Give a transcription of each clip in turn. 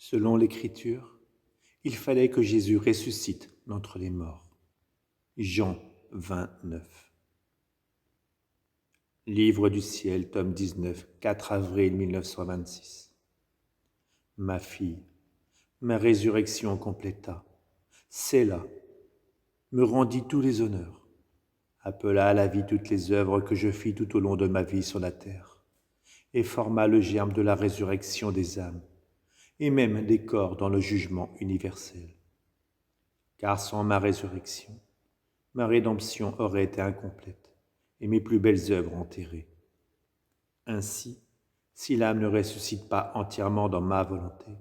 Selon l'Écriture, il fallait que Jésus ressuscite d'entre les morts. Jean 29. Livre du ciel, tome 19, 4 avril 1926. Ma fille, ma résurrection compléta. Séla me rendit tous les honneurs, appela à la vie toutes les œuvres que je fis tout au long de ma vie sur la terre, et forma le germe de la résurrection des âmes, et même des corps dans le jugement universel. Car sans ma résurrection, ma rédemption aurait été incomplète, et mes plus belles œuvres enterrées. Ainsi, si l'âme ne ressuscite pas entièrement dans ma volonté,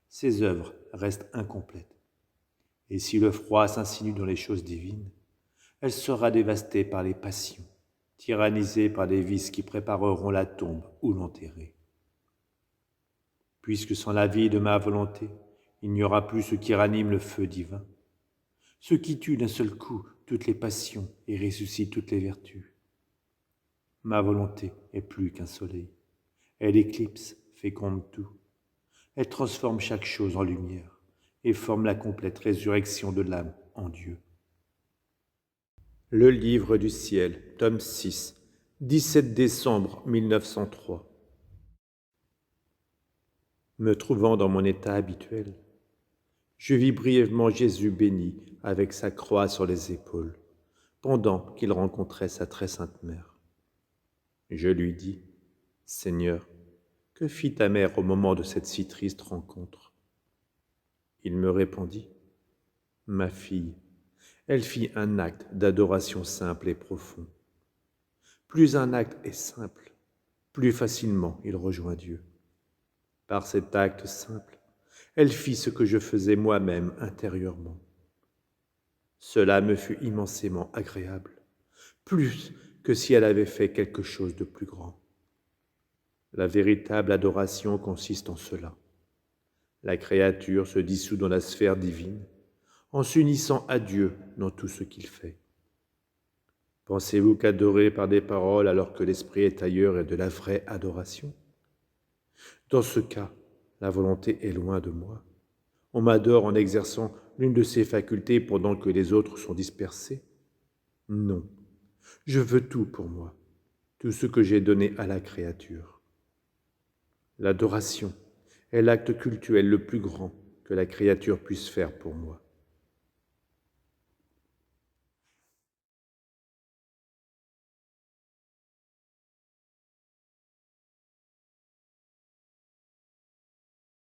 ses œuvres restent incomplètes. Et si le froid s'insinue dans les choses divines, elle sera dévastée par les passions, tyrannisée par des vices qui prépareront la tombe ou l'enterrer. Puisque sans la vie de ma volonté, il n'y aura plus ce qui ranime le feu divin, ce qui tue d'un seul coup toutes les passions et ressuscite toutes les vertus. Ma volonté est plus qu'un soleil. Elle éclipse, féconde tout. Elle transforme chaque chose en lumière et forme la complète résurrection de l'âme en Dieu. Le livre du ciel, tome 6, 17 décembre 1903. Me trouvant dans mon état habituel, je vis brièvement Jésus béni avec sa croix sur les épaules, pendant qu'il rencontrait sa très sainte mère. Je lui dis, « Seigneur, que fit ta mère au moment de cette si triste rencontre ?» Il me répondit, « Ma fille, elle fit un acte d'adoration simple et profond. Plus un acte est simple, plus facilement il rejoint Dieu. Par cet acte simple, elle fit ce que je faisais moi-même intérieurement. Cela me fut immensément agréable, plus que si elle avait fait quelque chose de plus grand. La véritable adoration consiste en cela. La créature se dissout dans la sphère divine en s'unissant à Dieu dans tout ce qu'il fait. Pensez-vous qu'adorer par des paroles alors que l'esprit est ailleurs est de la vraie adoration? Dans ce cas, la volonté est loin de moi. On m'adore en exerçant l'une de ses facultés pendant que les autres sont dispersées? Non, je veux tout pour moi, tout ce que j'ai donné à la créature. L'adoration est l'acte cultuel le plus grand que la créature puisse faire pour moi.